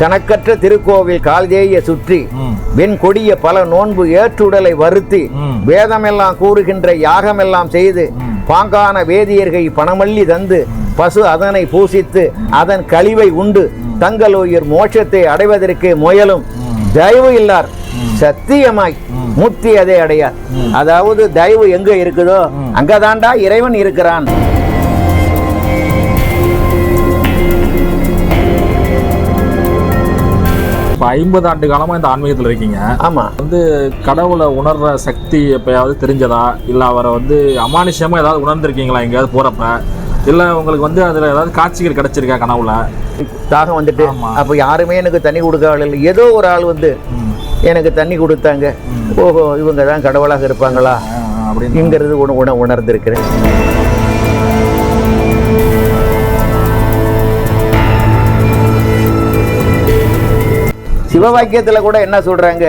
கணக்கற்ற திருக்கோவில் கால்தேய சுற்றி வெண் கொடிய பல நோன்பு ஏற்றுடலை வருத்தி வேதமெல்லாம் கூறுகின்ற யாகமெல்லாம் செய்து பாங்கான வேதியர்கை பணமல்லி தந்து பசு அதனை பூசித்து அதன் கழிவை உண்டு தங்கள் உயிர் மோட்சத்தை அடைவதற்கு முயலும் தயவு இல்லார் சத்தியமாய் முத்தி அதை அடையார். அதாவது தயவு எங்க இருக்குதோ அங்கதாண்டா இறைவன் இருக்கிறான். இப்போ 50 ஆண்டு காலமாக இந்த ஆன்மீகத்தில் இருக்கீங்க. ஆமாம். கடவுளை உணர்ற சக்தி எப்பயாவது தெரிஞ்சதா, இல்லை அவரை அமானுஷ்யமாக ஏதாவது உணர்ந்திருக்கீங்களா எங்கேயாவது போகிறப்ப, இல்லை உங்களுக்கு அதில் ஏதாவது காட்சிகள் கிடைச்சிருக்கா கனவுல? தாகம் வந்துட்டு அப்போ யாருமே எனக்கு தண்ணி கொடுக்க இல்லை, ஏதோ ஒரு ஆள் எனக்கு தண்ணி கொடுத்தாங்க. ஓஹோ இவங்க தான் கடவுளாக இருப்பாங்களா அப்படிங்கிறது உணர்ந்திருக்கிறேன். சிவவாக்கியத்துல கூட என்ன சொல்றாங்க,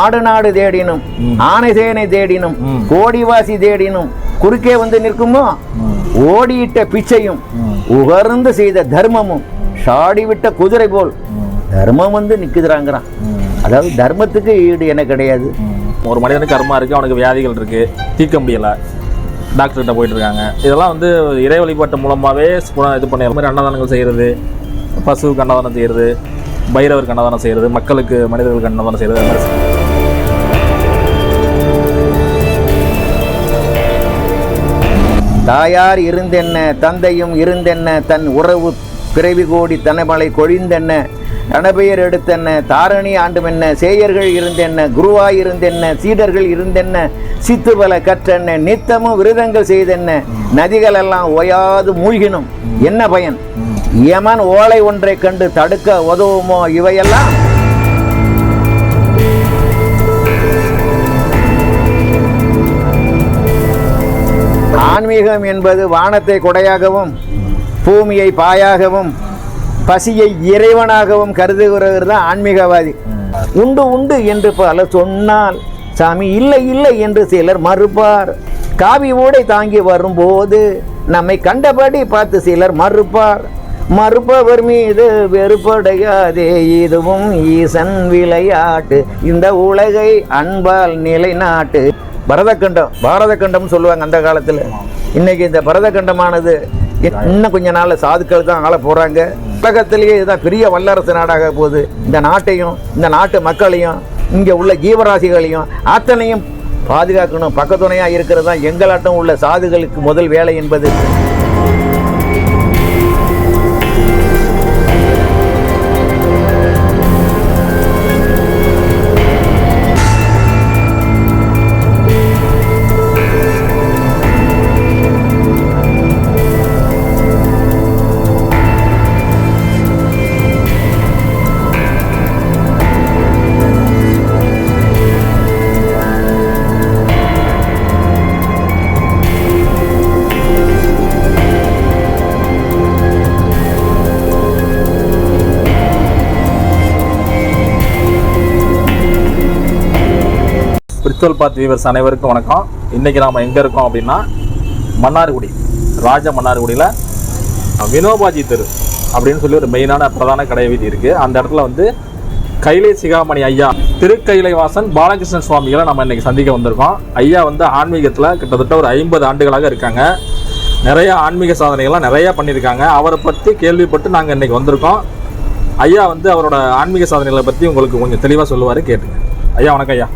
ஆடு நாடு தேடினும் ஆனை சேனை தேடினும் கோடிவாசி தேடினும் குறுக்கே நிற்குமோ ஓடியிட்ட பிச்சையும் உகர்ந்து செய்த தர்மமும் சாடிவிட்ட குதிரை போல் தர்மம் நிக்குதுறாங்கிறான். அதாவது தர்மத்துக்கு ஈடு என்ன கிடையாது. ஒரு மனிதனுக்கு கர்மா இருக்கு, அவனுக்கு வியாதிகள் இருக்கு, தீர்க்க முடியல, டாக்டர்கிட்ட போயிட்டு இருக்காங்க. இதெல்லாம் இறை வழிபாட்டு மூலமாகவே இது பண்ண மாதிரி அன்னதானங்கள் செய்கிறது, பசுவுக்கு அன்னதானம் செய்கிறது, பைரவருக்கு அன்னதானம் செய்கிறது, மக்களுக்கு மனிதர்களுக்கு அன்னதானம் செய்கிறது. தாயார் இருந்தென்ன தந்தையும் இருந்தென்ன தன் உறவு பிறவி கோடி தனமலை கொழிந்தென்ன தனபெயர் எடுத்தென்ன தாரணி ஆண்டுமென்ன சேயர்கள் இருந்தென்ன குருவாய் இருந்தென்ன சீடர்கள் இருந்தென்ன சித்துபல கற்றென்ன நித்தமும் விருதங்கள் செய்தென்ன நதிகள் எல்லாம் ஓயாது மூழ்கினும் என்ன பயன், யமன் ஓலை ஒன்றை கண்டு தடுக்க உதவுமோ இவையெல்லாம். ஆன்மீகம் என்பது வானத்தை கொடையாகவும் பூமியை பாயாகவும் பசியை இறைவனாகவும் கருதுகிறவர் தான் ஆன்மீகவாதி. உண்டு உண்டு என்று பல சொன்னால் சாமி இல்லை இல்லை என்று சிலர் மறுப்பார். காவி ஊடை தாங்கி வரும்போது நம்மை கண்டபடி பார்த்து சிலர் மறுப்பார். மறுப்பவர் மீது வெறுப்படையாதே, இதுவும் ஈசன் விளையாட்டு, இந்த உலகை அன்பால் நிலைநாட்டு. பாரத கண்டம் சொல்லுவாங்க அந்த காலத்தில். இன்னைக்கு இந்த பரத கண்டமானது இன்னும் கொஞ்ச நாள் சாதுக்கள் தான் ஆள போறாங்க. உலகத்திலேயே இதுதான் பெரிய வல்லரசு நாடாக போகுது. இந்த நாட்டையும் இந்த நாட்டு மக்களையும் இங்கே உள்ள ஜீவராசிகளையும் அத்தனையும் பாதுகாக்கணும். பக்கத்துணையா இருக்கிறது தான் எங்களாட்டம் உள்ள சாதுகளுக்கு முதல் வேலை என்பது. ஸ்பிரிச்சுவல் பாத் வியூவர்ஸ் அனைவருக்கும் வணக்கம். இன்றைக்கி நாம் எங்கே இருக்கோம் அப்படின்னா மன்னார்குடி, ராஜ மன்னார்குடியில் வினோபாஜி தெரு அப்படின்னு சொல்லி ஒரு மெயினான பிரதான கடை வீதி இருக்குது. அந்த இடத்துல கைலை சிகாமணி ஐயா திருக்கைலைவாசன் பாலகிருஷ்ணன் சுவாமிகளை நம்ம இன்றைக்கி சந்திக்க வந்திருக்கோம். ஐயா ஆன்மீகத்தில் கிட்டத்தட்ட ஒரு 50 ஆண்டுகளாக இருக்காங்க. நிறைய ஆன்மீக சாதனைகள்லாம் நிறையா பண்ணியிருக்காங்க. அவரை பற்றி கேள்விப்பட்டு நாங்கள் இன்றைக்கி வந்திருக்கோம். ஐயா அவரோட ஆன்மீக சாதனைகளை பற்றி உங்களுக்கு கொஞ்சம் தெளிவாக சொல்லுவார், கேட்டுங்க. ஐயா வணக்கம். ஐயா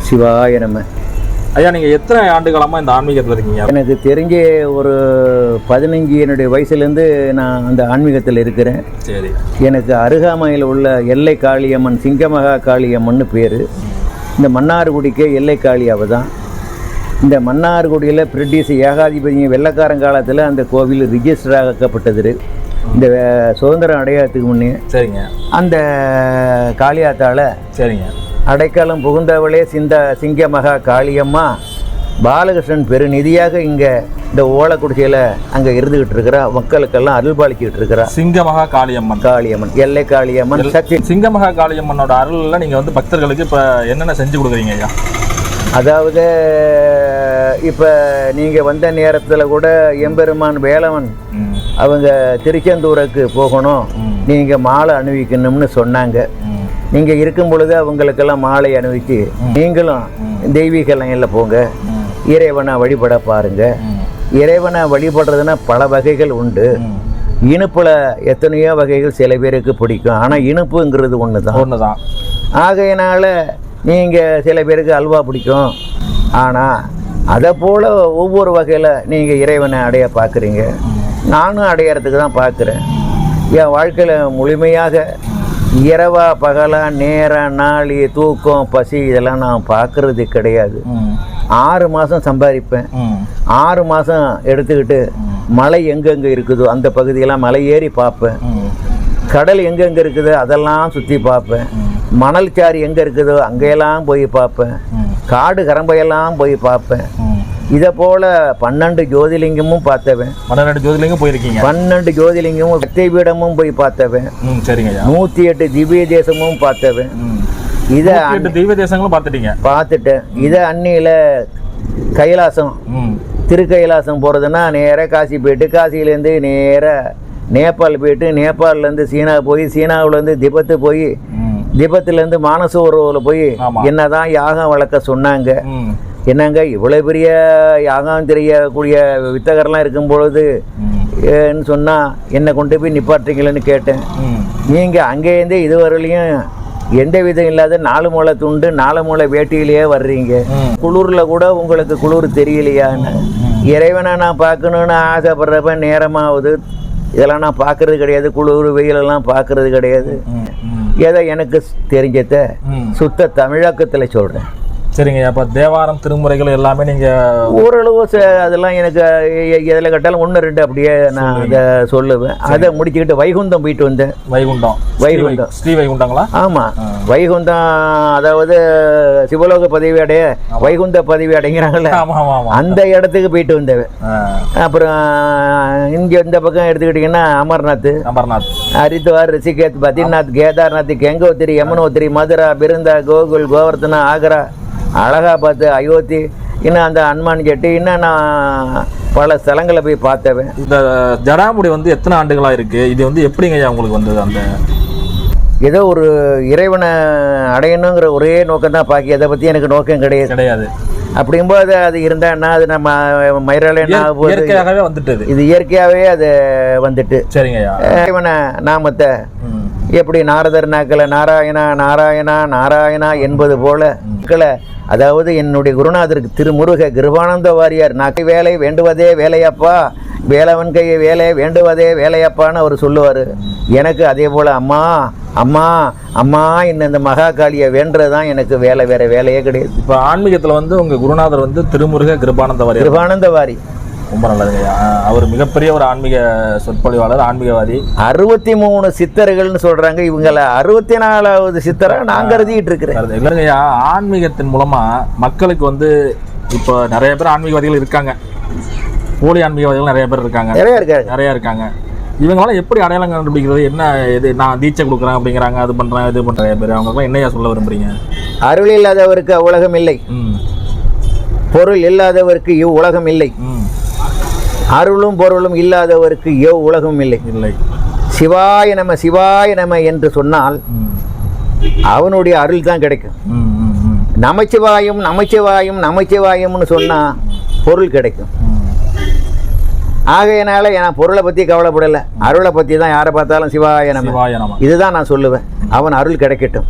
சிவாய நம. ஐயா நீங்கள் எத்தனை ஆண்டு காலமாக இந்த ஆன்மீகத்தில் இருக்கீங்க? எனக்கு தெரிஞ்ச ஒரு 15 என்னுடைய வயசுலேருந்து நான் அந்த ஆன்மீகத்தில் இருக்கிறேன். சரி. எனக்கு அருகாமையில் உள்ள எல்லை காளியம்மன், சிங்கமகா காளியம்மன் பேர். இந்த மன்னார்குடிக்கு எல்லை காளியாவை தான். இந்த மன்னார்குடியில் பிரிட்டிஷ் ஏகாதிபதி வெள்ளக்காரங்காலத்தில் அந்த கோவில் ரிஜிஸ்டர் ஆக்கப்பட்டது. இந்த சுதந்திரம் அடையாளத்துக்கு முன்னே. சரிங்க. அந்த காளியாத்தால் சரிங்க அடைக்காலம் புகுந்தவளே சிங்கமகா காளியம்மா பாலகிருஷ்ணன் பெருநிதியாக இங்கே இந்த ஓலக்குடிசையில் அங்கே இருந்துகிட்டு இருக்கிறா. மக்களுக்கெல்லாம் அருள்பாலிக்கிட்டு இருக்கிறா. சிங்கமகா காளியம்மன் எல்லை காளியம்மன் சக்தி. சிங்கமகா காளியம்மனோட அருளில் நீங்கள் பக்தர்களுக்கு இப்போ என்னென்ன செஞ்சு கொடுக்குறீங்க ஐயா? அதாவது இப்போ நீங்கள் வந்த நேரத்தில் கூட எம்பெருமான் வேலவன் அவங்க திருச்செந்தூருக்கு போகணும், நீங்கள் மாலை அணிவிக்கணும்னு சொன்னாங்க. நீங்கள் இருக்கும் பொழுது அவங்களுக்கெல்லாம் மாலை அணிவிச்சு நீங்களும் தெய்வீக லைனில் போங்க, இறைவனை வழிபட பாருங்க. இறைவனை வழிபடுறதுன்னா பல வகைகள் உண்டு. இனிப்பில் எத்தனையோ வகைகள் சில பேருக்கு பிடிக்கும், ஆனால் இனிப்புங்கிறது ஒன்று தான். ஆகையினால நீங்கள் சில பேருக்கு அல்வா பிடிக்கும், ஆனால் அதை போல் ஒவ்வொரு வகையில் நீங்கள் இறைவனை அடைய பார்க்குறீங்க. நானும் அடையிறதுக்கு தான் பார்க்குறேன். என் வாழ்க்கையில் முழுமையாக இரவா பகலா நேரம் நாள் தூக்கம் பசி இதெல்லாம் நான் பார்க்கறது கிடையாது. 6 மாதம் சம்பாதிப்பேன். 6 மாதம் எடுத்துக்கிட்டு மலை எங்கெங்கே இருக்குதோ அந்த பகுதியெல்லாம் மலை ஏறி பார்ப்பேன். கடல் எங்கெங்கே இருக்குதோ அதெல்லாம் சுற்றி பார்ப்பேன். மணல் சாரி எங்கே இருக்குதோ அங்கெல்லாம் போய் பார்ப்பேன். காடு கரம்பையெல்லாம் போய் பார்ப்பேன். இதை போல் 12 ஜோதிலிங்கமும் பார்த்தவன். 12 ஜோதிலிங்கம் போயிருக்கீங்க? 12 ஜோதிலிங்கமும் சக்தி பீடமும் போய் பார்த்தவன். சரிங்க. 108 திவ்ய தேசமும் பார்த்தவன். இதை திவ்ய தேசங்களும் பார்த்துட்டேன். இதை அன்னியில் கைலாசம் திருக்கைலாசம் போகிறதுன்னா நேராக காசி போயிட்டு, காசியிலேருந்து நேராக நேபாள் போயிட்டு, நேபாளிலேருந்து சீனா போய், சீனாவிலேருந்து திபெத்து போய், திபெத்துலேருந்து மானசரோவரில் போய் என்னதான் யாகம் வளர்க்க சொன்னாங்க. என்னங்க இவ்வளோ பெரிய யாகம் தெரியக்கூடிய வித்தகர்லாம் இருக்கும் பொழுது சொன்னால் என்னை கொண்டு போய் நிப்பாட்டுறீங்களேன்னு கேட்டேன். நீங்கள் அங்கேருந்தே இதுவரையிலையும் எந்த விதம் இல்லாத 4 மூளை துண்டு 4 மூளை வேட்டியிலேயே வர்றீங்க. குளிரில் கூட உங்களுக்கு குளிர் தெரியலையான்னு. இறைவனை நான் பார்க்கணுன்னு ஆசைப்படுறப்ப நேரமாகுது. இதெல்லாம் நான் பார்க்கறது கிடையாது. குளிர் வெயிலெல்லாம் பார்க்கறது கிடையாது. ஏதோ எனக்கு தெரிஞ்சத சுத்த தமிழக்கத்தில் சொல்கிறேன். சரிங்க. அப்போ தேவாரம் திருமுறைகள் எல்லாமே நீங்கள் ஓரளவு அதெல்லாம் எனக்கு எதில் கேட்டாலும் 1 2 அப்படியே நான் அதை சொல்லுவேன். அதை முடிச்சுக்கிட்டு வைகுண்டம் போயிட்டு வந்தேன். வைகுண்டம் ஸ்ரீ வைகுண்டங்களா? ஆமாம், வைகுண்டம். அதாவது சிவலோக பதவி அடைய வைகுண்ட பதவி அடைங்கிறாங்களே, அந்த இடத்துக்கு போயிட்டு வந்தேன். அப்புறம் இங்கே இந்த பக்கம் எடுத்துக்கிட்டிங்கன்னா அமர்நாத், ஹரித்வார், ரிஷிகேத், பத்ரிநாத், கேதார்நாத், கங்கோத்திரி, யமுனோத்திரி, மதுரா, பிருந்தா, கோகுல், கோவர்த்தனா, ஆக்ரா, அலகாபாத், அயோத்தி, இன்னும் அந்த ஹனுமான் ஜெட்டு, இன்னும் நான் பல ஸ்தலங்களை போய் பார்த்தவன். இந்த ஜடாமுடி வந்து எத்தனை ஆண்டுகளாக இருக்குது? இது வந்து எப்படிங்க உங்களுக்கு வந்தது? அந்த ஏதோ ஒரு இறைவனை அடையணுங்கிற ஒரே நோக்கம் தான். பாக்கி அதை பற்றி எனக்கு நோக்கம் கிடையாது. அப்படிங்கும்போது அது இருந்தான்னா அது நம்ம மயிராலே இயற்கையாகவே வந்துட்டு, இது இயற்கையாகவே அது வந்துட்டு. சரிங்க. இறைவனை நாமத்தை எப்படி நாரதர் நாக்களை நாராயணா நாராயணா நாராயணா என்பது போல மக்களை, அதாவது என்னுடைய குருநாதருக்கு திருமுருக கிருபானந்த வாரியார் நாக்கை வேலை வேண்டுவதே வேலையப்பா, வேலவன் கையை வேலை வேண்டுவதே வேலையப்பான்னு அவர் சொல்லுவார். எனக்கு அதே போல் அம்மா அம்மா அம்மா இந்த மகாகாளியை வேண்டது தான் எனக்கு வேலை, வேற வேலையே கிடையாது. இப்போ ஆன்மீகத்தில் வந்து உங்கள் குருநாதர் வந்து திருமுருக கிருபானந்த வாரி ரொம்ப நல்லதுங்க. அவர் மிகப்பெரிய ஒரு ஆன்மீக சொற்பொழிவாளர், ஆன்மீகவாதி. 63 சித்தர்கள்னு சொல்றாங்க. இவங்கள 64வது சித்தரா நான் கருதிட்டு இருக்கிறேன். இல்லைங்கய்யா, ஆன்மீகத்தின் மூலமா மக்களுக்கு வந்து இப்போ நிறைய பேர் ஆன்மீகவாதிகள் இருக்காங்க, போலி ஆன்மீகவாதிகள் நிறைய பேர் இருக்காங்க, நிறைய இருக்காங்க. இவங்களால எப்படி அடையாளம் கண்டுபிடிக்கிறது? என்ன இது நான் தீட்சை கொடுக்குறேன் அப்படிங்கிறாங்க, அது பண்றேன் இது பண்றேன் பேர். அவங்களுக்குலாம் என்னையா சொல்ல விரும்புறீங்க? அருள் இல்லாதவருக்கு உலகம் இல்லை, பொருள் இல்லாதவருக்கு இவ்வுலகம் இல்லை, அருளும் பொருளும் இல்லாதவருக்கு உலகம் இல்லை. சிவாய நம சிவாய நம என்று சொன்னால் அவனுடைய அருள் தான் கிடைக்கும். நமச்சிவாயும் நமச்சிவாயும் நமச்சிவாயம்னு சொன்னா பொருள் கிடைக்கும். ஆகையினால நான் பொருளை பற்றி கவலைப்படலை, அருளை பற்றி தான் யாரை பார்த்தாலும் சிவாய நம இதுதான் நான் சொல்லுவேன். அவன் அருள் கிடைக்கட்டும்.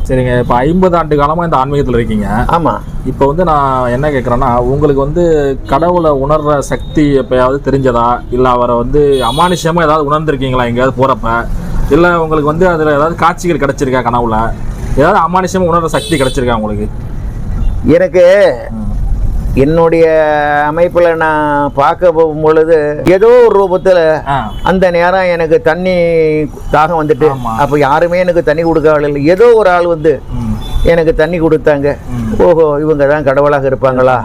சரிங்க. இப்போ 50 ஆண்டு காலமாக இந்த ஆன்மீகத்தில் இருக்கீங்க. ஆமாம். இப்போ வந்து நான் என்ன கேட்குறேன்னா, உங்களுக்கு வந்து கடவுளை உணர்கிற சக்தி எப்போயாவது தெரிஞ்சதா, இல்லை அவரை வந்து அமானுஷ்யமாக ஏதாவது உணர்ந்துருக்கீங்களா எங்கேயாவது போகிறப்ப? இல்லை உங்களுக்கு வந்து அதில் ஏதாவது காட்சிகள் கிடச்சிருக்கா? கனவுல ஏதாவது அமானுஷ்யமாக உணர்கிற சக்தி கிடச்சிருக்கா உங்களுக்கு? எனக்கு என்னுடைய அமைப்பில் நான் பார்க்க போகும் பொழுது ஏதோ ஒரு ரூபத்தில் அந்த நேரம் எனக்கு தண்ணி தாகம் வந்துட்டு, அப்போ யாருமே எனக்கு தண்ணி கொடுக்க இல்லை, ஏதோ ஒரு ஆள் வந்து எனக்கு தண்ணி கொடுத்தாங்க. ஓஹோ, இவங்க தான் கடவுளாக இருப்பாங்களா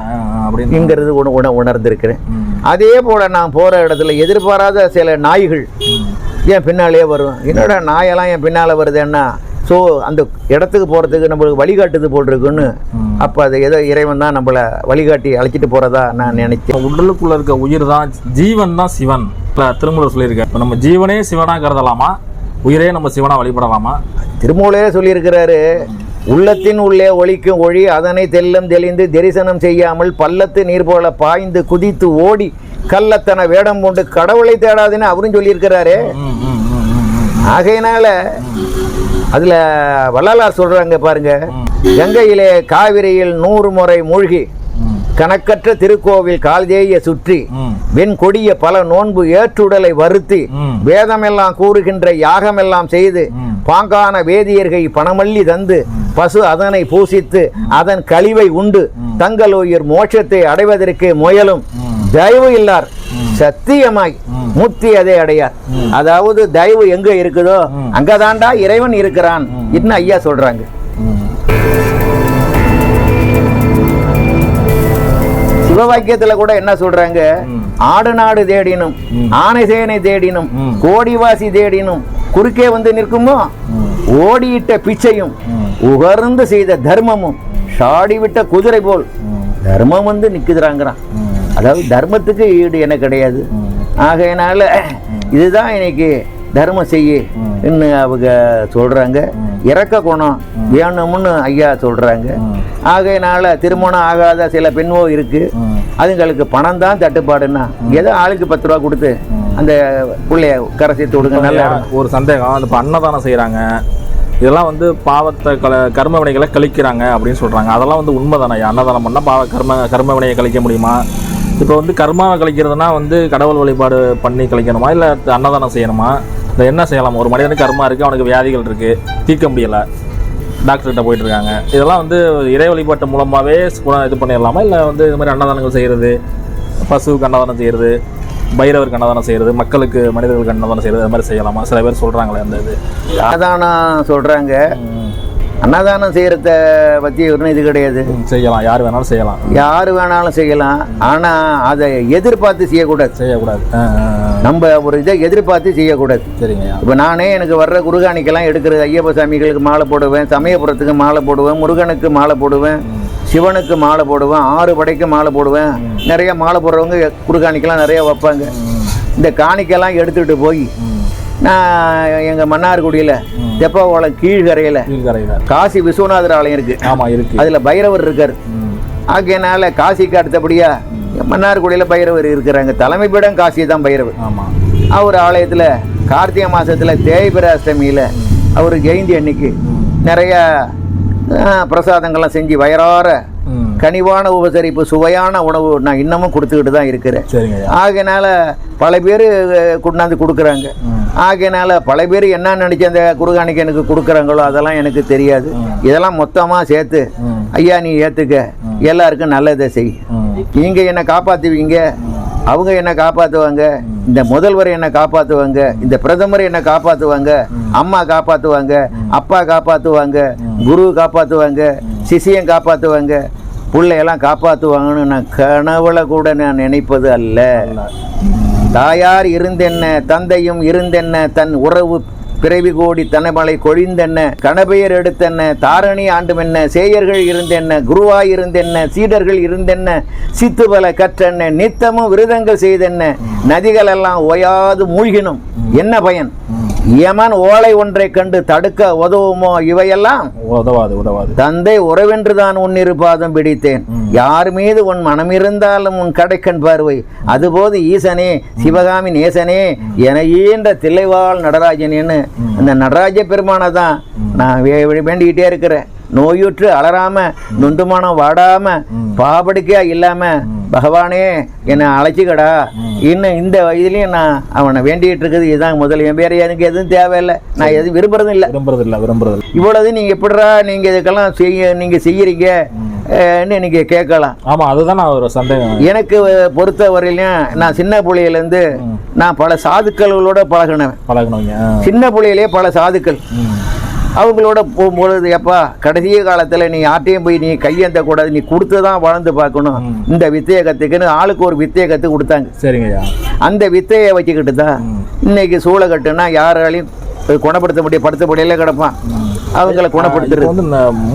அப்படிங்கிறது உணர்ந்திருக்கிறேன். அதே போல் நான் போகிற இடத்துல எதிர்பாராத சில நாய்கள் என் பின்னாலே வரும். என்னோட நாயெல்லாம் என் பின்னால் வருதுன்னா ஸோ அந்த இடத்துக்கு போகிறதுக்கு நம்மளுக்கு வழிகாட்டுது போல் இருக்குன்னு அப்போ அது ஏதோ இறைவன் தான் நம்மளை வழிகாட்டி அழைச்சிட்டு போகிறதா நான் நினைச்சேன். உடலுக்குள்ள இருக்க உயிர் தான் ஜீவன் தான் சிவன். திருமூலர் சொல்லியிருக்கேன், இப்போ நம்ம ஜீவனே சிவனாக கருதலாமா, உயிரே நம்ம சிவனாக வழிபடலாமா? திருமூலரே சொல்லியிருக்கிறாரு, உள்ளத்தின் உள்ளே ஒளிக்கும் ஒளி அதனை தெல்லம் தெளிந்து தரிசனம் செய்யாமல் பள்ளத்து நீர் போல பாய்ந்து குதித்து ஓடி கள்ளத்தன வேடம் கொண்டு கடவுளை தேடாதுன்னு அவரும் சொல்லியிருக்கிறாரு. ஆகையினால அதுல வள்ளலார் சொல்றாங்க பாருங்க, கங்கையிலே காவிரியில் 100 முறை மூழ்கி கணக்கற்ற திருக்கோவில் கால்தேய சுற்றி வெண் கொடிய பல நோன்பு ஏற்றுடலை வருத்தி வேதமெல்லாம் கூறுகின்ற யாகமெல்லாம் செய்து பாங்கான வேதியர்கை பணமல்லி தந்து பசு அதனை பூசித்து அதன் கழிவை உண்டு தங்கள் உயிர் மோட்சத்தை அடைவதற்கு முயலும் தயவு இல்லார் சத்தியமாய் முத்தி அதை அடையார். அதாவது தயவு எங்க இருக்குதோ அங்கதாண்டா இறைவன் இருக்கிறான் இன்னும் ஐயா சொல்றாங்க. சிவவாக்கியத்துல கூட என்ன சொல்றாங்க, ஆடு நாடு தேடினும் ஆனை சேனை தேடினும் கோடிவாசி தேடினும் குறுக்கே வந்து நிற்குமோ ஓடியிட்ட பிச்சையும் உகர்ந்து செய்த தர்மமும் சாடிவிட்ட குதிரை போல் தர்மம் வந்து நிக்குதுறாங்கிறான். அதாவது தர்மத்துக்கு ஈடு என்ன கிடையாது. ஆகையினால இதுதான் இன்னைக்கு தர்மம் செய்ய அவங்க சொல்றாங்க. இறக்க குணம் வேணும்னு ஐயா சொல்றாங்க. ஆகையினால திருமணம் ஆகாத சில பெண்ணோ இருக்கு, அதுங்களுக்கு பணம் தான் தட்டுப்பாடுன்னா ஏதோ ஆளுக்கு 10 ரூபா கொடுத்து அந்த பிள்ளைய கரை சேர்த்து விடுங்க. நல்ல ஒரு சந்தேகம், இப்போ அன்னதானம் செய்யறாங்க, இதெல்லாம் வந்து பாவத்தை கர்ம வினைகளை கழிக்கிறாங்க அப்படின்னு சொல்றாங்க. அதெல்லாம் வந்து உண்மைதானே? அன்னதானம் பண்ணால் கர்ம வினையை கழிக்க முடியுமா? இப்போ வந்து கர்மாவை கழிக்கிறதுனா வந்து கடவுள் வழிபாடு பண்ணி கழிக்கணுமா, இல்லை அன்னதானம் செய்யணுமா, இல்லை என்ன செய்யலாம்? ஒரு மனிதனுக்கு கர்மா இருக்குது, அவனுக்கு வியாதிகள் இருக்குது, தீர்க்க முடியலை, டாக்டர்கிட்ட போயிட்டு இருக்காங்க, இதெல்லாம் வந்து இறை வழிபாட்டு மூலமாகவே இது பண்ணிடலாமா, இல்லை வந்து இது மாதிரி அன்னதானங்கள் செய்கிறது, பசுவுக்கு அன்னதானம் செய்கிறது, பைரவருக்கு அன்னதானம் செய்கிறது, மக்களுக்கு மனிதர்களுக்கு அன்னதானம் செய்கிறது, அது மாதிரி செய்யலாமா? சில பேர் சொல்கிறாங்களே அந்த இது அன்னதானம் சொல்கிறாங்க. அன்னதானம் செய்கிறத பற்றி ஒன்றும் இது கிடையாது. செய்யலாம், யார் வேணாலும் செய்யலாம், யார் வேணாலும் செய்யலாம். ஆனால் அதை எதிர்பார்த்து செய்யக்கூடாது. நம்ம ஒரு இதை எதிர்பார்த்து செய்யக்கூடாது. சரிங்க. இப்போ நானே எனக்கு வர்ற குருகாணிக்கெல்லாம் எடுக்கிறது, ஐயப்ப சாமிகளுக்கு மாலை போடுவேன், சமயபுரத்துக்கு மாலை போடுவேன், முருகனுக்கு மாலை போடுவேன், சிவனுக்கு மாலை போடுவேன், 6 படைக்கு மாலை போடுவேன். நிறைய மாலை போடுறவங்க குருகாணிக்கெல்லாம் நிறைய வைப்பாங்க. இந்த காணிக்கெல்லாம் எடுத்துகிட்டு போய் நான் எங்கள் மன்னார்குடியில் தெப்பகுளம் கீழ்கரையில் காசி விஸ்வநாதர் ஆலயம் இருக்கு. ஆமாம் இருக்கு. அதில் பைரவர் இருக்கார். ஆகையினால காசிக்கு அடுத்தபடியா மன்னார்குடியில் பைரவர் இருக்கிறாங்க. தலைமை பீடம் காசி தான் பைரவர். ஆமாம். அவர் ஆலயத்தில் கார்த்திகை மாதத்தில் தேய்பிர அஷ்டமியில் அவர் ஜெயந்தி அன்னைக்கு நிறைய பிரசாதங்கள்லாம் செஞ்சு வயறார கனிவான உபசரிப்பு சுவையான உணவு நான் இன்னமும் கொடுத்துக்கிட்டு தான் இருக்கிறேன். ஆகையினால பல பேர் கொண்டாந்து கொடுக்குறாங்க. ஆகையினால பல பேர் என்ன நினைச்சு அந்த குருகாணிக்கு எனக்கு கொடுக்குறாங்களோ அதெல்லாம் எனக்கு தெரியாது. இதெல்லாம் மொத்தமாக சேர்த்து ஐயா நீ ஏற்றுக்க, எல்லாருக்கும் நல்லதை செய், நீங்கள் என்னை காப்பாற்றுவீங்க, அவங்க என்னை காப்பாற்றுவாங்க, இந்த முதல்வர் என்னை காப்பாற்றுவாங்க, இந்த பிரதமர் என்னை காப்பாற்றுவாங்க, அம்மா காப்பாற்றுவாங்க, அப்பா காப்பாற்றுவாங்க, குரு காப்பாற்றுவாங்க, சிஷியன் காப்பாற்றுவாங்க, பிள்ளையெல்லாம் காப்பாற்றுவாங்கன்னு நான் கனவுல கூட நான் நினைப்பது அல்ல. தாயார் இருந்தென்ன, தந்தையும் இருந்தென்ன, தன் உறவு பிறவி கோடி தனமலை கொழிந்தென்ன, கணபெயர் எடுத்தென்ன, தாரணி ஆண்டுமென்ன, சேயர்கள் இருந்தென்ன, குருவாய் இருந்தென்ன, சீடர்கள் இருந்தென்ன, சித்துபல கற்றென்ன, நித்தமும் விருதங்கள் செய்தென்ன, நதிகள் எல்லாம் ஓயாது மூழ்கினும் என்ன பயன், யமன் ஓலை ஒன்றை கண்டு தடுக்க உதவுமோ இவையெல்லாம் உதவாது. தந்தை உறவென்றுதான் உன்னிரு பாதம் பிடித்தேன், யார் மீது உன் மனம் இருந்தாலும் உன் கடைக்கண் பார்வை, அதுபோது ஈசனே சிவகாமி நேசனே என ஈன்ற தில்லைவாழ் நடராஜனேன்னு அந்த நடராஜ பெருமானை தான் நான் வேண்டிக்கிட்டே இருக்கிறேன். நோயுற்று அலறாம நொந்துமானம் வாடாம பாபடுக்கையா இல்லாம பகவானே என்னை அழைச்சிக்கடா, இன்னும் இந்த வயதுலயும் நான் அவனை வேண்டிகிட்டு இருக்குது. இதுதான் முதல். என் பேர் எனக்கு எதுவும் தேவையில்லை, நான் எதுவும் விரும்புறதும் இல்லை. இவ்வளவு நீங்க எப்படிடா நீங்க இதுக்கெல்லாம் நீங்க செய்யறீங்க நீங்க கேட்கலாம். ஆமா, அதுதான் ஒரு சந்தேகம். எனக்கு பொறுத்த வரையிலையும் நான் சின்ன புள்ளையிலேருந்து நான் பல சாதுக்களோட பழகினேன். சின்ன புள்ளையிலேயே பல சாதுக்கள் அவங்களோட போகும்பொழுது எப்பா கடைசி காலத்தில் நீ யார்ட்டையும் போய் நீ கையேந்த கூடாது, நீ கொடுத்து தான் வளர்ந்து பார்க்கணும், இந்த வித்தையை கற்றுக்குன்னு ஆளுக்கு ஒரு வித்தையை கற்று கொடுத்தாங்க. சரிங்கய்யா. அந்த வித்தையை வச்சுக்கிட்டு தான் இன்னைக்கு சூளை கட்டுனா யாராலையும் குணப்படுத்த முடியும், படுத்தபடியில கிடப்பான். அவங்களை குணப்படுத்துறது. வந்து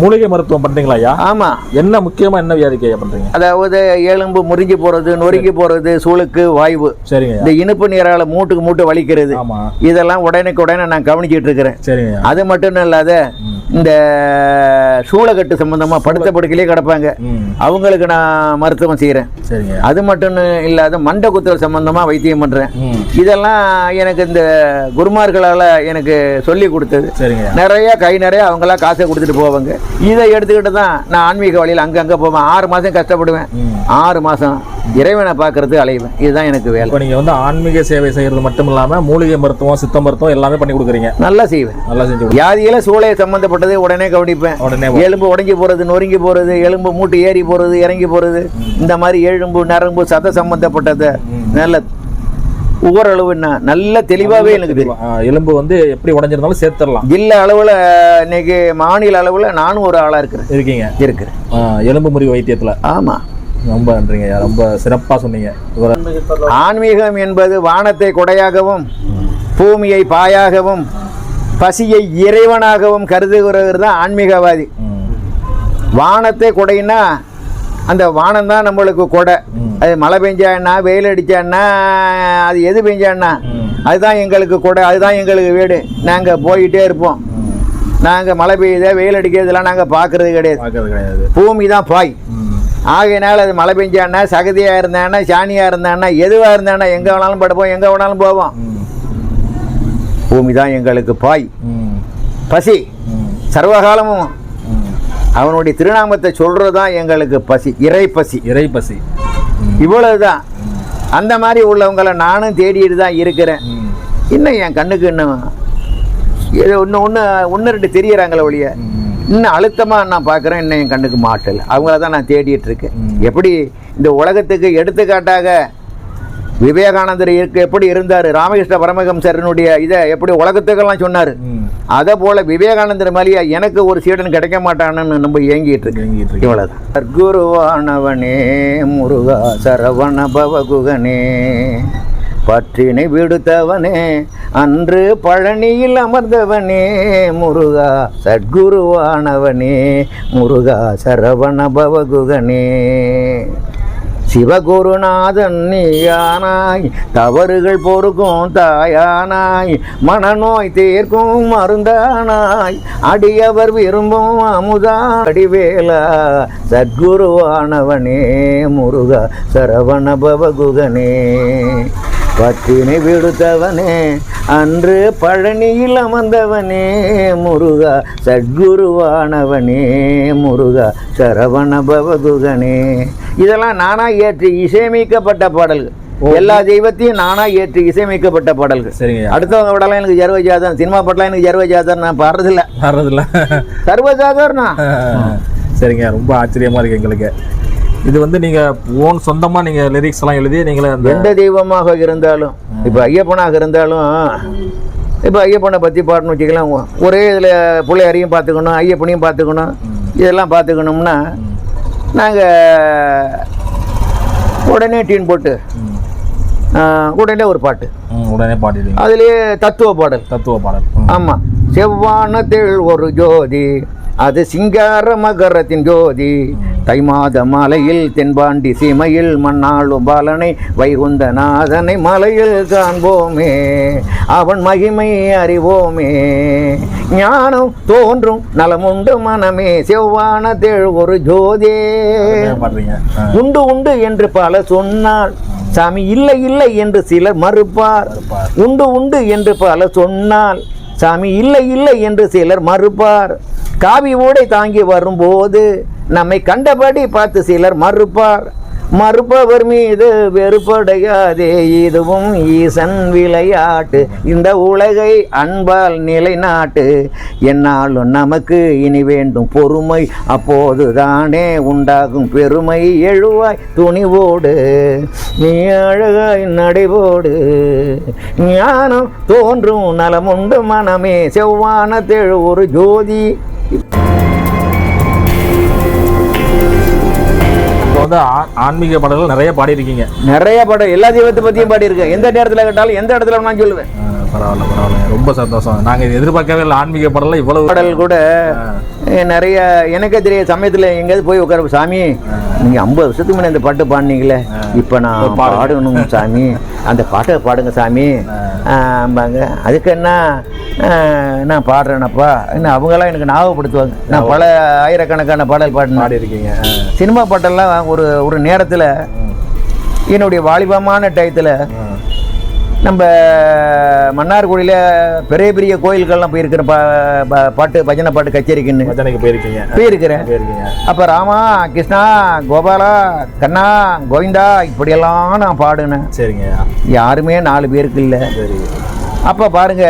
மூலிகை மருத்துவம் பண்றீங்களா ஐயா? ஆமா. என்ன முக்கியமா என்ன வியாதிக்கு ஐயா பண்றீங்க? அதாவது எலும்பு முறிஞ்சு போறது, நொறுங்கி போறது, சுளுக்கு, வாய்வு, சரிங்க, இந்த இனிப்பு நீரால மூட்டுக்கு மூட்டு வலிக்கிறது, இதெல்லாம் உடனே நான் கவனிச்சிட்டு இருக்கிறேன். சரிங்க. அது மட்டும் இல்லாத இந்த சூளக்கட்டு சம்பந்தமா படுத்த படுக்கையிலே கிடப்பாங்க, அவங்களுக்கு நான் மருத்துவம் செய்யறேன். சரிங்க. அது மட்டும் இல்லாத மண்டை குத்தல் சம்பந்தமா வைத்தியம் பண்றேன். இதெல்லாம் எனக்கு இந்த குருமார்களால எனக்கு சொல்லி கொடுத்தது. சரிங்க. நிறைய கை நிறைய அவங்களா காசை கொடுத்துட்டு போவாங்க. இதை எடுத்துக்கிட்டு தான் நான் ஆன்மீக வழியில் அங்கங்க போவேன். 6 மாசம் கஷ்டப்படுவேன், 6 மாசம் இறைவனை பார்க்கறது அலைவேன். இதுதான் எனக்கு வேலை. இப்போ நீங்க வந்து ஆன்மீக சேவை செய்யறது மட்டும் இல்லாம மூலிகை மருத்துவம், சித்த மருத்துவம் எல்லாமே பண்ணி கொடுக்குறீங்க. நல்லா செய்வேன், நல்லா செஞ்சு. வியாதியில சூளையை சம்பந்தப்பட்டது உடனே கவனிப்பேன். எலும்பு உடைஞ்சி போறது, நொறுங்கி போறது, எலும்பு மூட்டு ஏறி போறது, இறங்கி போறது, இந்த மாதிரி எலும்பு நரம்பு சத சம்பந்தப்பட்டதை நல்ல ஓரளவு நல்ல தெளிவாகவே எனக்கு தெரியும். எலும்பு வந்து எப்படி உடஞ்சிருந்தாலும் சேர்த்துடலாம். ஜில்ல அளவில் இன்னைக்கு மாநில அளவில் நானும் ஒரு ஆளாக இருக்கிறேன். எலும்பு முறிவு வைத்தியத்தில். ஆமாம். ரொம்ப நன்றிங்க, ரொம்ப சிறப்பாக சொன்னீங்க. ஆன்மீகம் என்பது வானத்தை கொடையாகவும் பூமியை பாயாகவும் பசியை இறைவனாகவும் கருதுகிறவர் தான் ஆன்மீகவாதி. வானத்தை கொடைன்னா அந்த வானம் தான் நம்மளுக்கு கொடை. அது மழை பெஞ்சான்னா, வெயில் அடித்தான்னா, அது எது பெஞ்சான்னா அதுதான் எங்களுக்கு கொடை, அதுதான் எங்களுக்கு வீடு. நாங்கள் போயிட்டே இருப்போம். நாங்கள் மழை பெய்யுத வெயில் அடிக்கிறதுலாம் நாங்கள் பார்க்கறது கிடையாது. பூமி தான் பாய். ஆகையினால அது மழை பெஞ்சான்னா, சகதியாக இருந்தான்னா, சாணியாக இருந்தான்னா, எதுவாக இருந்தான்னா எங்கே வேணாலும் படுப்போம், எங்கே வேணாலும் போவோம். பூமி தான் எங்களுக்கு பாய். பசி சர்வகாலமும் அவனுடைய திருநாமத்தை சொல்றதுதான் எங்களுக்கு பசி, இறைப்பசி. இவ்வளவுதான். அந்த மாதிரி உள்ளவங்களை நானும் தேடிட்டு தான் இருக்கிறேன். இன்னும் என் கண்ணுக்கு இன்னும் ஏதோ ஒன்று ரெண்டு தெரியறாங்களே ஒழிய இன்னும் அழுத்தமாக நான் பார்க்குறேன். இன்னும் என் கண்ணுக்கு மாட்டல. அவங்கள தான் நான் தேடிட்டு இருக்கேன். எப்படி இந்த உலகத்துக்கு எடுத்துக்காட்டாக விவேகானந்தர் எப்படி இருந்தார், ராமகிருஷ்ண பரமஹம்சரனுடைய இதை எப்படி உலகத்துக்கெல்லாம் சொன்னார், அதை போல விவேகானந்தர் மாதிரியா எனக்கு ஒரு சீடன் கிடைக்க மாட்டான்னு நம்ம ஏங்கிட்டு இருக்கு. இவ்வளவுதான். சர்க்குருவானவனே முருகா சரவண பவகுகனே, பற்றினை விடுத்தவனே அன்று பழனியில் அமர்ந்தவனே முருகா, சத்குருவானவனே முருகா சரவண பவகுகனே. சிவகுருநாதன் நீயானாய், தவறுகள் பொறுக்கும் தாயானாய், மனநோய் தீர்க்கும் மருந்தானாய், அடியவர் விரும்பும் அமுதா அடிவேலா, சத்குருவானவனே முருகா சரவண பவகுகனே, பற்றினை விடுத்தவனே அன்று பழனியில் அமர்ந்தவனே முருகா, சத்குருவானவனே முருகா சரவண பவகுகனே. இதெல்லாம் நானா ஏற்றி இசையமைக்கப்பட்ட பாடல்கள். எல்லா தெய்வத்தையும் நானா ஏற்றி இசையமைக்கப்பட்ட பாடல்கள். சரிங்க. அடுத்தவங்க விடலாம் எனக்கு ஜர்வஜாதம், சினிமா பாட்டெல்லாம் எனக்கு ஜர்வஜாதம் நான் பாடுறதில்ல. சர்வஜாதர்னா. சரிங்க, ரொம்ப ஆச்சரியமா இருக்கு எங்களுக்கு. இது வந்து நீங்க ஓன் சொந்தமா நீங்க லிரிக்ஸ் எல்லாம் எழுதி நீங்களே எந்த தெய்வமாக இருந்தாலும், இப்ப ஐயப்பனாக இருந்தாலும், இப்ப ஐயப்பனை பத்தி பாடணும்னு வச்சுக்கலாம். ஒரே இதுல பிள்ளையாரையும் பார்த்துக்கணும், ஐயப்பனையும் பார்த்துக்கணும், இதெல்லாம் பார்த்துக்கணும்னா நாங்கள் உடனே டீன் போட்டு உடனே ஒரு பாட்டு உடனே பாடிடுங்க. அதுலேயே தத்துவ பாடல். ஆமாம். செவ்வானத்தில் ஒரு ஜோதி, அது சிங்கார மகரத்தின் ஜோதி, தை மாத மலையில் தென்பாண்டி சீமையில் மண்ணாளும் பாலனை வைகுந்தநாதனை மலையில் காண்போமே, அவன் மகிமை அறிவோமே, ஞானம் தோன்றும் நலமுண்டு மனமே, செவ்வான தேழ் ஒரு ஜோதே. உண்டு உண்டு என்று பல சொன்னால் சாமி இல்லை இல்லை என்று சிலர் மறுப்பார். உண்டு உண்டு என்று பல சொன்னால் சாமி இல்லை இல்லை என்று சிலர் மறுப்பார். காவி ஓடை தாங்கி வரும்போது நம்மை கண்டபடி பார்த்து சிலர் மறுப்பார். மறுப்பவர் மீது வெறுப்படையாதே, இதுவும் ஈசன் விளையாட்டு, இந்த உலகை அன்பால் நிலைநாட்டு, என்னாலும் நமக்கு இனி வேண்டும் பொறுமை, அப்போது தானே உண்டாகும் பெருமை, எழுவாய் துணிவோடு நீ அழகாய் நடைபோடு, ஞானம் தோன்றும் நலமுண்டு மனமே, செவ்வான தேழ் ஒரு ஜோதி. வந்து ஆன்மீக பாடல்கள் நிறைய பாடி இருக்கீங்க. நிறைய பாடல் எல்லா தெய்வத்தை பத்தியும் பாடி இருக்கேன். எந்த நேரத்தில் கேட்டாலும் எந்த இடத்துல நான் சொல்லுவேன். பரவாயில்ல, ரொம்ப சந்தோஷம். நாங்கள் இது எதிர்பார்க்கவே இல்லை, ஆன்மீக பாடலாம் இவ்வளவு பாடல் கூட நிறைய எனக்கே தெரிய சமயத்தில் எங்கேயாவது போய் உட்கார, சாமி நீங்கள் 50 வருஷத்துக்கு முன்னே இந்த பாட்டு பாடினீங்களே, இப்போ நான் பாடணும் சாமி, அந்த பாட்டை பாடுங்க சாமி பாங்க. அதுக்கு என்ன நான் பாடுறேனப்பா என்ன அவங்களாம் எனக்கு ஞாபகப்படுத்துவாங்க. நான் பல ஆயிரக்கணக்கான பாடல் பாடி இருக்கீங்க. சினிமா பாட்டெல்லாம் ஒரு நேரத்தில் என்னுடைய வாலிபமான டயத்தில் நம்ம மன்னார்குடியில் பெரிய பெரிய கோயில்கள்லாம் போயிருக்கிற பாட்டு பஜனை பாட்டு கச்சேரிக்குன்னு போயிருக்கிறேன். அப்போ ராமா கிருஷ்ணா கோபாலா கண்ணா கோவிந்தா இப்படியெல்லாம் நான் பாடுனேன். சரிங்க. யாருமே 4 பேருக்கு இல்லை. அப்போ பாருங்க,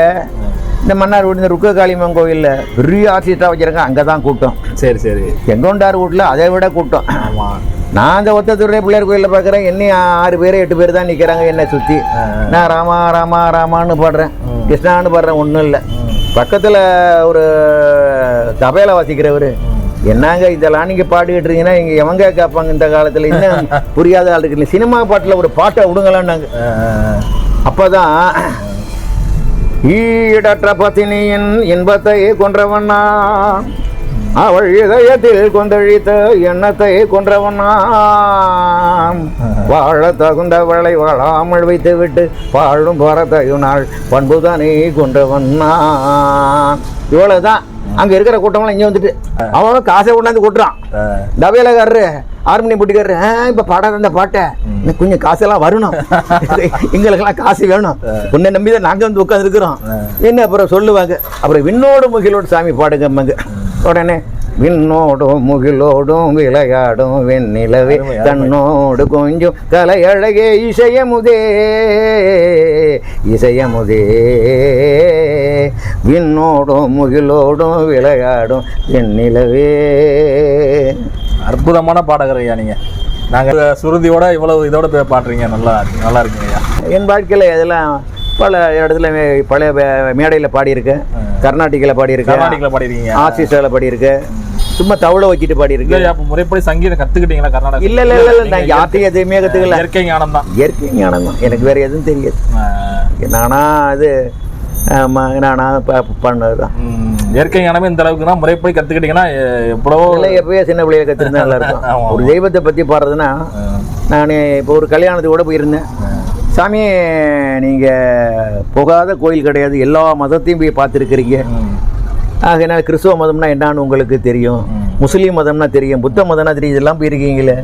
இந்த மன்னார்குடி இந்த ருக்க காளியம்மன் கோயிலில் பெரிய ஆர்டிஸ்டாக வச்சுருக்காங்க, அங்கே தான் கூட்டம். சரி. செங்கோண்டார் வீட்டில் அதை விட கூட்டம். ஆமாம். நான் அந்த ஒத்தத்துறை பிள்ளையார் கோயிலில் பார்க்குறேன், என்னையும் 6 பேர் 8 பேர் தான் நிற்கிறாங்க என்னை சுற்றி. நான் ராமா ராமா ராமான்னு பாடுறேன், கிருஷ்ணான்னு பாடுறேன், ஒன்றும் இல்லை. பக்கத்தில் ஒரு தபையில வாசிக்கிறவர், என்னங்க இதெல்லாம் நீங்கள் பாடிக்கிட்டு இருக்கீங்கன்னா இங்கே எவங்க கேட்பாங்க இந்த காலத்தில், இன்னும் புரியாத ஆள் இருக்கு, சினிமா பாட்டில் ஒரு பாட்டை விடுங்களான்னாங்க. அப்போ தான் ஈடற்ற பத்தினியின் இன்பத்தை கொன்றவண்ணா, அவள் இதயத்தில் கொந்தழித்த எண்ணத்தை கொன்றவண்ணாம், வாழ தகுந்தவளை வாழாமல் வைத்து விட்டு வாழும் பாரதையுனாள் பண்புதானே கொன்றவண்ணா. இவ்வளவுதான். அங்க இருக்கிற கூட்டம்லாம் இங்க வந்துட்டு அவன் காசை கொண்டாந்து கொட்டுறான். டபேலக்காரரு ஹார்மோனியம் போட்டுக்காரு, இப்ப பாடாத அந்த பாட்டை கொஞ்சம் காசெல்லாம் வரணும், எங்களுக்கெல்லாம் காசு வேணும், உன்னை நம்பிதான் நாங்க வந்து உட்காந்து இருக்கிறோம் என்ன. அப்புறம் சொல்லுவாங்க, அப்புறம் விண்ணோடு முகிலோடு சாமி பாடுங்க. உடனே விண்ணோடும் முகிலோடும் விளையாடும் வெண்ணிலவே தன்னோடு கொஞ்சம் கலையழகே இசையமுதே விண்ணோடும் முகிலோடும் விளையாடும் வெண்ணிலவே. அற்புதமான பாடகர் ஐயா நீங்க. நாங்கள் சுருதியோட இவ்வளவு இதோட பாடுறீங்க, நல்லா இருக்குங்க ஐயா. என் வாழ்க்கையில் இதெல்லாம் பல இடத்துல பழைய மேடையில் பாடியிருக்கேன், கர்நாடிக்கில் பாடியிருக்கேன், ஆர்சிஸ்டாவில் பாடியிருக்கேன், சும்மா தவளை வச்சுட்டு பாடியிருக்கேன். அப்போ முறைப்படி சங்கீதம் கற்றுக்கிட்டீங்களா கர்நாடகா? இல்லை, நான் யார்ட்டையும் எதுவுமே கற்றுக்கல. இயற்கை ஞானம் தான். எனக்கு வேறு எதுவும் தெரியாது. நானா அது நானா பண்ணதுதான். இயற்கை ஞானமே இந்த அளவுக்கு தான் முறைப்படி கற்றுக்கிட்டீங்கன்னா எவ்வளவோ இல்லை, எப்போயே சின்ன பிள்ளைய கற்றுருந்தா நல்லா இருக்கும். ஒரு தெய்வத்தை பற்றி பாடுறதுன்னா, நான் இப்போ ஒரு கல்யாணத்துக்கு கூட போயிருந்தேன். சாமி நீங்கள் போகாத கோயில் கிடையாது, எல்லா மதத்தையும் போய் பார்த்துருக்கிறீங்க. ஆகையினால் கிறிஸ்துவ மதம்னா என்னான்னு உங்களுக்கு தெரியும், முஸ்லீம் மதம்னா தெரியும், புத்த மதம்னா தெரியும், இதெல்லாம் போயிருக்கீங்களே,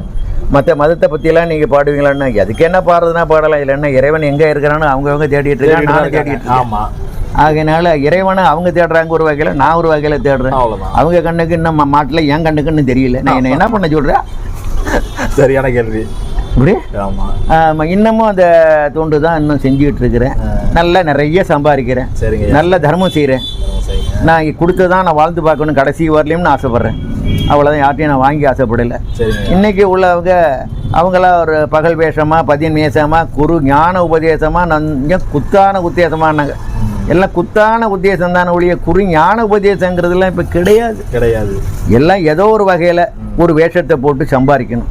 மற்ற மதத்தை பற்றியெல்லாம் நீங்கள் பாடுவீங்களான்னா அதுக்கு என்ன பாடுறதுனா பாடலாம், இல்லைன்னா இறைவன் எங்கே இருக்கிறான்னு அவங்கவுங்க தேடிட்டு இருக்காங்க, நானும் தேடிட்டு இருக்கேன். ஆமாம். ஆகையினால இறைவனை அவங்க தேடுறாங்க ஒரு வகையில், நான் ஒரு வகையில் தேடுறேன். அவங்க கண்ணுக்கு இன்னும் மாட்டில் என் கண்ணுக்குன்னு தெரியல. நான் என்ன பண்ண சொல்கிறேன்? சரியான கேள்வி. இப்படி இன்னமும் அந்த தொண்டு தான் இன்னும் செஞ்சுக்கிட்டு இருக்கிறேன். நல்லா நிறைய சம்பாதிக்கிறேன், நல்ல தர்மம் செய்கிறேன். நான் கொடுத்ததான் நான் வாழ்ந்து பார்க்கணும் கடைசி வரலையும்னு ஆசைப்பட்றேன். அவ்வளோதான், யார்ட்டையும் நான் வாங்கி ஆசைப்படலை. இன்னைக்கு உள்ளவங்க அவங்களாம் ஒரு பகல் வேஷமாக பதியன் வேஷமாக குரு ஞான உபதேசமாக நஞ்சம் குத்தான உத்தேசமானாங்க. எல்லாம் குத்தான உத்தேசம் தானே ஒழிய குறி ஞான உபதேசங்கிறதுலாம் இப்போ கிடையாது. எல்லாம் ஏதோ ஒரு வகையில் ஒரு வேஷத்தை போட்டு சம்பாதிக்கணும்,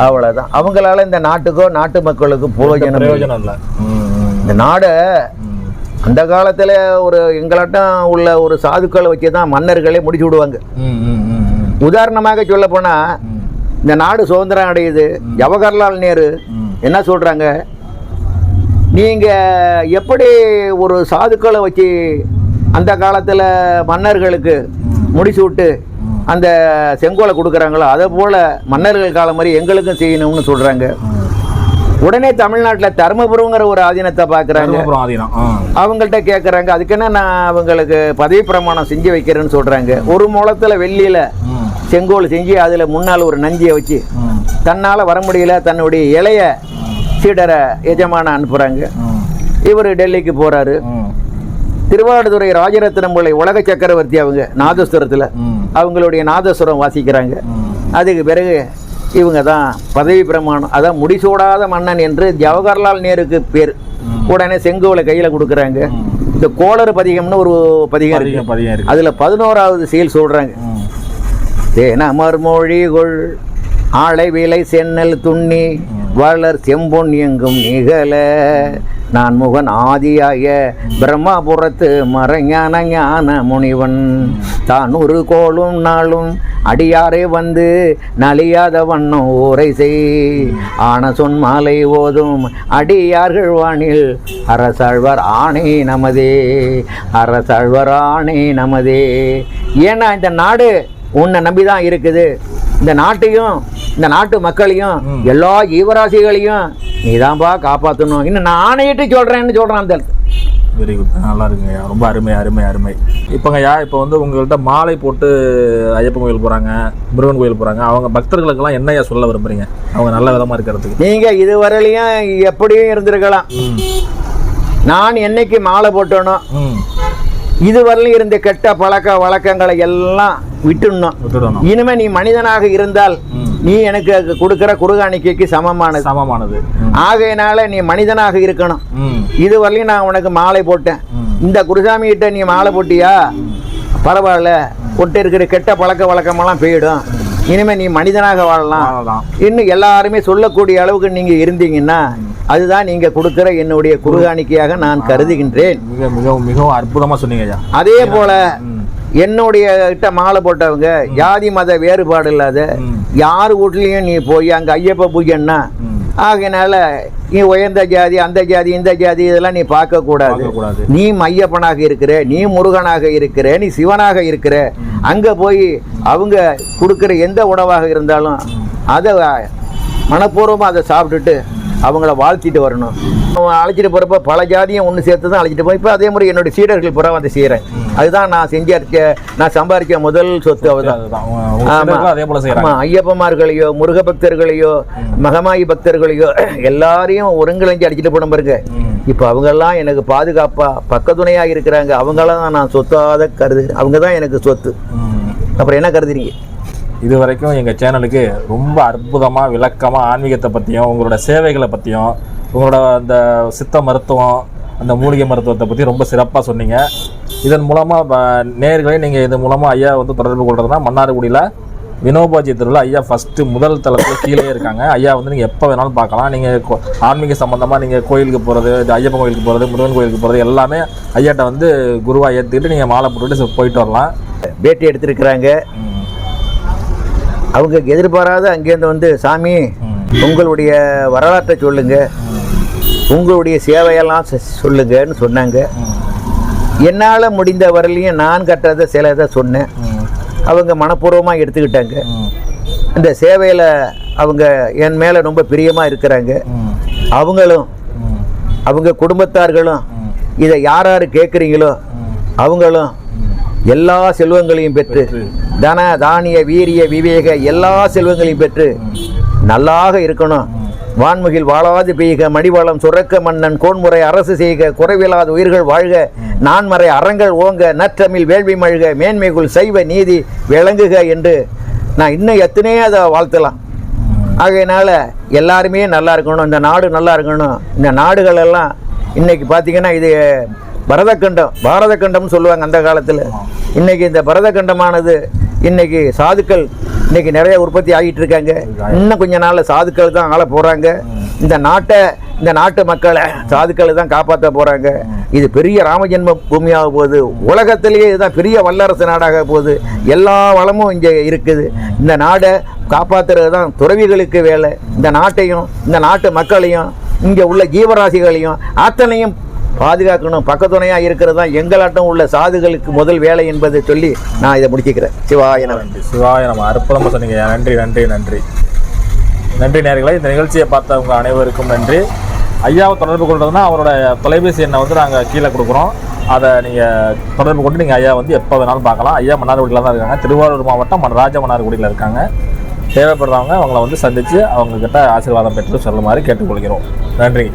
அவ்வளோதான். அவங்களால இந்த நாட்டுக்கோ நாட்டு மக்களுக்கு பிரயோஜனம் இல்லை. இந்த நாடை அந்த காலத்தில் ஒரு எங்களாட்டம் உள்ள ஒரு சாதுக்களை வச்சு தான் மன்னர்களே முடிச்சு விடுவாங்க. உதாரணமாக சொல்ல போனால், இந்த நாடு சுதந்திரம் அடையுது, ஜவஹர்லால் நேரு என்ன சொல்கிறாங்க, நீங்கள் எப்படி ஒரு சாதுக்களை வச்சு அந்த காலத்தில் மன்னர்களுக்கு முடிச்சு விட்டு அந்த செங்கோலை கொடுக்குறாங்களோ அதே போல் மன்னர்கள் காலம் மாதிரி எங்களுக்கும் செய்யணும்னு சொல்கிறாங்க. உடனே தமிழ்நாட்டில் தர்மபுரங்கிற ஒரு ஆதீனத்தை பார்க்குறாங்க, அவங்கள்ட்ட கேட்குறாங்க, அதுக்கு என்ன நான் அவங்களுக்கு பதவி பிரமாணம் செஞ்சு வைக்கிறேன்னு சொல்கிறாங்க. ஒரு முளத்தில் வெள்ளியில் செங்கோல் செஞ்சு அதில் முன்னால் ஒரு நஞ்சியை வச்சு தன்னால் வர முடியல தன்னுடைய இளைய சீடரை எஜமான அனுப்புகிறாங்க. இவர் டெல்லிக்கு போகிறாரு. திருவாடுதுறை ராஜரத்னம் பிள்ளை உலக சக்கரவர்த்தி அவங்க நாதஸ்வரத்தில் அவங்களுடைய நாதஸ்வரம் வாசிக்கிறாங்க. அதுக்கு பிறகு இவங்க தான் பதவி பிரமாணம், அதான் முடிசூடாத மன்னன் என்று ஜவஹர்லால் நேருக்கு பேர். உடனே செங்கோலை கையில் கொடுக்குறாங்க. இந்த கோளறு பதிகம்னு ஒரு பதிகம் இருக்கு, அதில் 11வது செயல் சொல்கிறாங்க. தேனமர் மொழிகொள் ஆளை விலை சென்னல் துண்ணி வளர் செம்பொன் எங்கும் நிகழ நான் முகன் ஆதியாய பிரம்மபுரத்து மறைஞான ஞான முனிவன் தான் ஒரு கோளும் நாளும் அடியாரே வந்து நலியாத வண்ணம் ஊரை செய் ஆன சொன் மாலை ஓதும் அடியார்கள் வானில் அரசாழ்வார் ஆணை நமதே, அரசாழ்வார் ஆணை நமதே. ஏன்னா இந்த நாடு உன்னை நம்பிதான் இருக்குது. இந்த நாட்டையும் இந்த நாட்டு மக்களையும் எல்லா ஜீவராசிகளையும் நீதான்பா காப்பாற்றணும். இன்னும் நான் ஆணையிட்டு சொல்றேன்னு சொல்றான் அந்த இடத்துல. வெரி குட், நல்லா இருக்குங்கய்யா, ரொம்ப அருமை அருமை அருமை. இப்போங்கய்யா, இப்போ வந்து உங்கள்கிட்ட மாலை போட்டு ஐயப்பன் கோயில் போகிறாங்க, முருகன் கோயில் போகிறாங்க, அவங்க பக்தர்களுக்கெல்லாம் என்னையா சொல்ல விரும்புறீங்க அவங்க நல்ல விதமாக இருக்கிறதுக்கு? நீங்கள் இதுவரையிலையும் எப்படியும் இருந்திருக்கலாம். நான் என்னைக்கு மாலை போட்டோனோ இதுவரையிலும் இருந்த கெட்ட பழக்க வழக்கங்களை எல்லாம் விட்டுடணும். இனிமே நீ மனிதனாக இருந்தால் நீ எனக்கு கொடுக்கிற குருகாணிக்கைக்கு சமமானது. ஆகையினால நீ மனிதனாக இருக்கணும். இதுவரையிலும் நான் உனக்கு மாலை போட்டேன். இந்த குருசாமி கிட்ட நீ மாலை போட்டியா, பரவாயில்ல, ஒட்டு இருக்கிற கெட்ட பழக்க வழக்கமெல்லாம் போயிடும். இனிமே நீ மனிதனாக வாழலாம். இன்னும் எல்லாருமே சொல்லக்கூடிய அளவுக்கு நீங்க இருந்தீங்கன்னா அதுதான் நீங்க கொடுக்கிற என்னுடைய குருகாணிக்கையாக நான் கருதுகின்றேன். மிகவும் அற்புதமா சொன்னீங்க. அதே போல என்னுடைய கிட்ட மாலை போட்டவங்க ஜாதி மத வேறுபாடு இல்லாத யார் வீட்லயும் நீ போய் அங்க ஐயப்ப பூஜைன்னா, ஆகையினால நீ உயர்ந்த ஜாதி அந்த ஜாதி இந்த ஜாதி இதெல்லாம் நீ பார்க்க கூடாது. நீ ஐயப்பனாக இருக்கிற, நீ முருகனாக இருக்கிற, நீ சிவனாக இருக்கிற, அங்க போய் அவங்க கொடுக்குற எந்த உணவாக இருந்தாலும் அதை மனப்பூர்வமாக அதை சாப்பிட்டுட்டு அவங்கள வாழ்த்திட்டு வரணும். அழைச்சிட்டு போகிறப்ப பல ஜாதியும் ஒன்று சேர்த்து தான் அழைச்சிட்டு போய் இப்போ அதே மாதிரி என்னுடைய சீடர்கள் புறம் வந்து செய்கிறேன். அதுதான் நான் சம்பாதிக்க முதல் சொத்து. ஆமாம், ஐயப்பமார்களையோ முருக பக்தர்களையோ மகமாயி பக்தர்களையோ எல்லாரையும் ஒருங்கிணைஞ்சு அடிச்சுட்டு போன பிறகு இப்போ அவங்கெல்லாம் எனக்கு பாதுகாப்பாக பக்கத்துணையாக இருக்கிறாங்க. அவங்களாம் நான் சொத்தாத கருதுகிறேன். அவங்க தான் எனக்கு சொத்து. அப்புறம் என்ன கருதுறீங்க? இது வரைக்கும் எங்கள் சேனலுக்கு ரொம்ப அற்புதமாக விளக்கமாக ஆன்மீகத்தை பற்றியும் உங்களோட சேவைகளை பற்றியும் உங்களோட அந்த சித்த மருத்துவம் அந்த மூலிகை மருத்துவத்தை பற்றி ரொம்ப சிறப்பாக சொன்னீங்க. இதன் மூலமாக நேயர்களே நீங்கள் இது மூலமாக ஐயா வந்து தொடர்பு கொள்றதுனா மன்னார்குடியில் வினோபாஜி தெருவில் ஐயா ஃபஸ்ட்டு முதல் தளத்தில் கீழே இருக்காங்க. ஐயா வந்து நீங்கள் எப்போ வேணாலும் பார்க்கலாம். நீங்கள் ஆன்மீக சம்மந்தமாக நீங்கள் கோயிலுக்கு போகிறது, ஐயப்பன் கோயிலுக்கு போகிறது, முருகன் கோயிலுக்கு போகிறது எல்லாமே ஐயாட்ட வந்து குருவாக ஏற்றிக்கிட்டு நீங்கள் மாலை போட்டுட்டு போயிட்டு வரலாம். பேட்டி எடுத்துருக்குறாங்க. அவங்க எதிர்பாராத அங்கேருந்து வந்து சாமி உங்களுடைய வரலாற்றை சொல்லுங்க, உங்களுடைய சேவையெல்லாம் சொல்லுங்கன்னு சொன்னாங்க. என்னால் முடிந்த வரலையும் நான் கட்டுறதை சில இதை சொன்னேன். அவங்க மனப்பூர்வமாக எடுத்துக்கிட்டாங்க. இந்த சேவையில் அவங்க என் மேலே ரொம்ப பிரியமாக இருக்கிறாங்க. அவங்களும் அவங்க குடும்பத்தார்களும் இதை யார் யார் கேட்குறீங்களோ அவங்களும் எல்லா செல்வங்களையும் பெற்று தன தானிய வீரிய விவேக எல்லா செல்வங்களையும் பெற்று நல்லாக இருக்கணும். வான்முகில் வாழாது பெய்க மடிவளம் சுரக்க மன்னன் கோன்முறை அரசு செய்க குறைவில்லாத உயிர்கள் வாழ்க நான்மறை அறங்கள் ஓங்க நற்றமிழ் வேள்வி மழ்க மேன்மைக்குள் சைவ நீதி விளங்குக என்று நான் இன்னும் எத்தனையோ அதை வாழ்த்தலாம். ஆகையினால எல்லாருமே நல்லா இருக்கணும், இந்த நாடு நல்லா இருக்கணும். இந்த நாடுகள் எல்லாம் இன்னைக்கு பார்த்தீங்கன்னா இது பாரத கண்டம்னு சொல்லுவாங்க அந்த காலத்தில். இன்னைக்கு இந்த பரத கண்டமானது இன்னைக்கு சாதுக்கள் இன்னைக்கு நிறைய உற்பத்தி ஆகிட்டு இருக்காங்க. இன்னும் கொஞ்ச நாள்ல சாதுக்கள் தான் ஆள போறாங்க. இந்த நாட்டு மக்களை சாதுக்களை தான் காப்பாற்ற போறாங்க. இது பெரிய ராமஜென்ம பூமியாக போகுது. உலகத்திலேயே இதுதான் பெரிய வல்லரசு நாடாக போகுது. எல்லா வளமும் இங்கே இருக்குது. இந்த நாடை காப்பாற்றுறது தான் துறவிகளுக்கு வேலை. இந்த நாட்டையும் இந்த நாட்டு மக்களையும் இங்கே உள்ள ஜீவராசிகளையும் அத்தனையும் பாதுகாக்கணும். பக்கத்துணையாக இருக்கிறது தான் எங்களாட்டம் உள்ள சாதுகளுக்கு முதல் வேலை என்பதை சொல்லி நான் இதை முடிச்சுக்கிறேன். சிவாய நம. சிவாய நம்ம அற்புதமாக சொன்னீங்க. நன்றி நன்றி நன்றி நன்றி நேயர்களே. இந்த நிகழ்ச்சியை பார்த்தவங்க அனைவருக்கும் நன்றி. ஐயாவை தொடர்பு கொள்றதுன்னா அவரோட தொலைபேசி எண்ணை வந்து நாங்கள் கீழே கொடுக்குறோம். அதை நீங்கள் தொடர்பு கொண்டு நீங்கள் ஐயா வந்து எப்போ வேணாலும் பார்க்கலாம். ஐயா மன்னார்குடியில் தான் இருக்காங்க. திருவாரூர் மாவட்டம் மன்னார்குடியில் இருக்காங்க. தேவைப்படுறவங்க அவங்கள வந்து சந்தித்து அவங்கக்கிட்ட ஆசீர்வாதம் பெற்று சொல்லுமாறு கேட்டுக்கொள்கிறோம். நன்றி.